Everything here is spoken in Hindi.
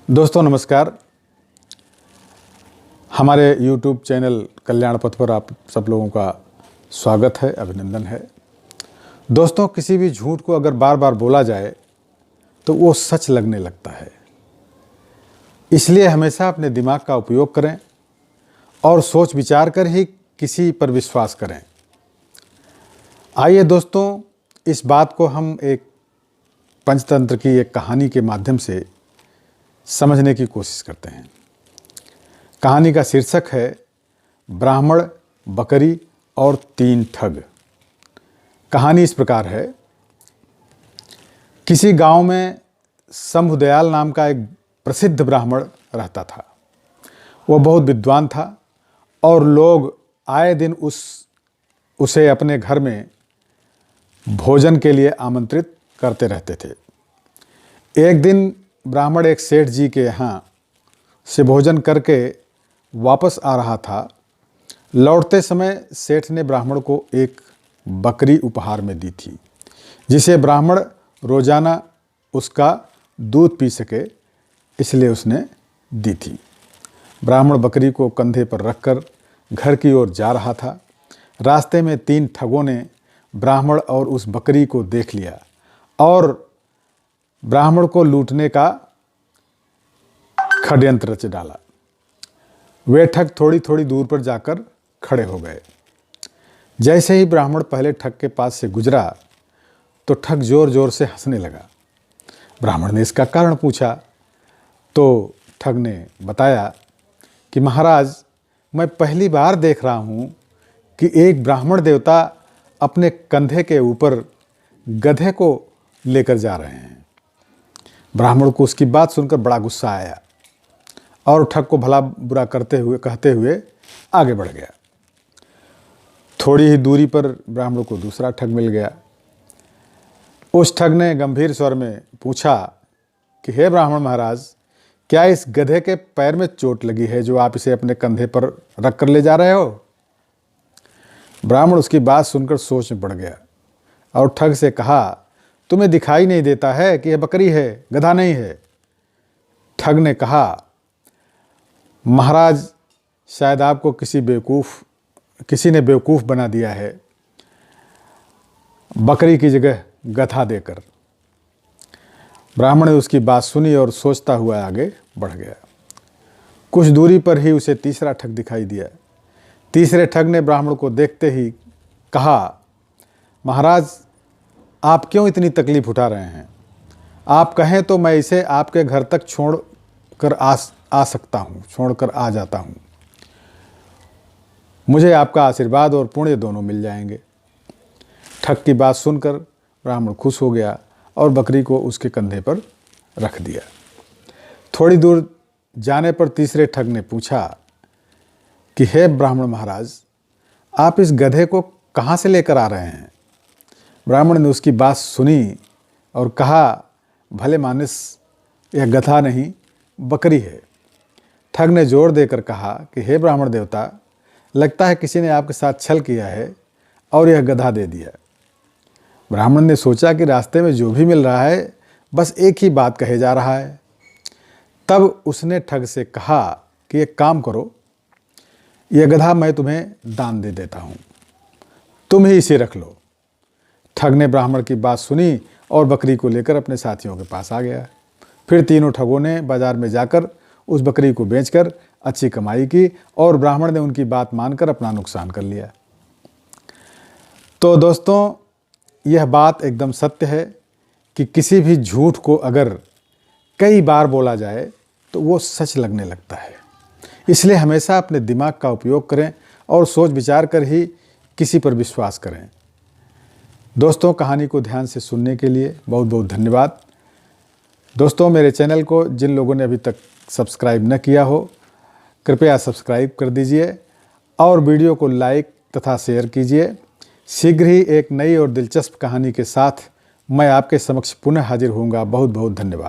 दोस्तों नमस्कार। हमारे YouTube चैनल कल्याण पथ पर आप सब लोगों का स्वागत है, अभिनंदन है। दोस्तों, किसी भी झूठ को अगर बार बार बोला जाए तो वो सच लगने लगता है। इसलिए हमेशा अपने दिमाग का उपयोग करें और सोच विचार कर ही किसी पर विश्वास करें। आइए दोस्तों, इस बात को हम एक पंचतंत्र की एक कहानी के माध्यम से समझने की कोशिश करते हैं। कहानी का शीर्षक है ब्राह्मण, बकरी और 3 ठग। कहानी इस प्रकार है। किसी गांव में शंभुदयाल नाम का एक प्रसिद्ध ब्राह्मण रहता था। वह बहुत विद्वान था और लोग आए दिन उसे अपने घर में भोजन के लिए आमंत्रित करते रहते थे। एक दिन ब्राह्मण एक सेठ जी के यहाँ से भोजन करके वापस आ रहा था। लौटते समय सेठ ने ब्राह्मण को एक बकरी उपहार में दी थी, जिसे ब्राह्मण रोजाना उसका दूध पी सके, इसलिए उसने दी थी। ब्राह्मण बकरी को कंधे पर रखकर घर की ओर जा रहा था। रास्ते में 3 ठगों ने ब्राह्मण और उस बकरी को देख लिया और ब्राह्मण को लूटने का षड्यंत्र रच डाला। वे ठग थोड़ी थोड़ी दूर पर जाकर खड़े हो गए। जैसे ही ब्राह्मण पहले ठग के पास से गुजरा तो ठग जोर जोर से हंसने लगा। ब्राह्मण ने इसका कारण पूछा तो ठग ने बताया कि महाराज, मैं पहली बार देख रहा हूँ कि एक ब्राह्मण देवता अपने कंधे के ऊपर गधे को लेकर जा रहे हैं। ब्राह्मण को उसकी बात सुनकर बड़ा गुस्सा आया और ठग को भला बुरा कहते हुए आगे बढ़ गया। थोड़ी ही दूरी पर ब्राह्मण को दूसरा ठग मिल गया। उस ठग ने गंभीर स्वर में पूछा कि हे ब्राह्मण महाराज, क्या इस गधे के पैर में चोट लगी है जो आप इसे अपने कंधे पर रख कर ले जा रहे हो? ब्राह्मण उसकी बात सुनकर सोच में पड़ गया और ठग से कहा, तुम्हें दिखाई नहीं देता है कि यह बकरी है, गधा नहीं है? ठग ने कहा, महाराज, शायद आपको किसी ने बेवकूफ़ बना दिया है, बकरी की जगह गधा देकर। ब्राह्मण ने उसकी बात सुनी और सोचता हुआ आगे बढ़ गया। कुछ दूरी पर ही उसे तीसरा ठग दिखाई दिया। तीसरे ठग ने ब्राह्मण को देखते ही कहा, महाराज, आप क्यों इतनी तकलीफ उठा रहे हैं? आप कहें तो मैं इसे आपके घर तक छोड़कर आ जाता हूँ। मुझे आपका आशीर्वाद और पुण्य दोनों मिल जाएंगे। ठग की बात सुनकर ब्राह्मण खुश हो गया और बकरी को उसके कंधे पर रख दिया। थोड़ी दूर जाने पर तीसरे ठग ने पूछा कि हे ब्राह्मण महाराज, आप इस गधे को कहाँ से लेकर आ रहे हैं? ब्राह्मण ने उसकी बात सुनी और कहा, भले मानस, यह गधा नहीं, बकरी है। ठग ने जोर देकर कहा कि हे ब्राह्मण देवता, लगता है किसी ने आपके साथ छल किया है और यह गधा दे दिया। ब्राह्मण ने सोचा कि रास्ते में जो भी मिल रहा है बस एक ही बात कहे जा रहा है। तब उसने ठग से कहा कि एक काम करो, यह गधा मैं तुम्हें दान दे देता हूँ, तुम ही इसे रख लो। ठग ने ब्राह्मण की बात सुनी और बकरी को लेकर अपने साथियों के पास आ गया। फिर तीनों ठगों ने बाजार में जाकर उस बकरी को बेचकर अच्छी कमाई की और ब्राह्मण ने उनकी बात मानकर अपना नुकसान कर लिया। तो दोस्तों, यह बात एकदम सत्य है कि किसी भी झूठ को अगर कई बार बोला जाए तो वो सच लगने लगता है। इसलिए हमेशा अपने दिमाग का उपयोग करें और सोच विचार कर ही किसी पर विश्वास करें। दोस्तों, कहानी को ध्यान से सुनने के लिए बहुत बहुत धन्यवाद। दोस्तों, मेरे चैनल को जिन लोगों ने अभी तक सब्सक्राइब न किया हो, कृपया सब्सक्राइब कर दीजिए और वीडियो को लाइक तथा शेयर कीजिए। शीघ्र ही एक नई और दिलचस्प कहानी के साथ मैं आपके समक्ष पुनः हाजिर होऊंगा। बहुत बहुत धन्यवाद।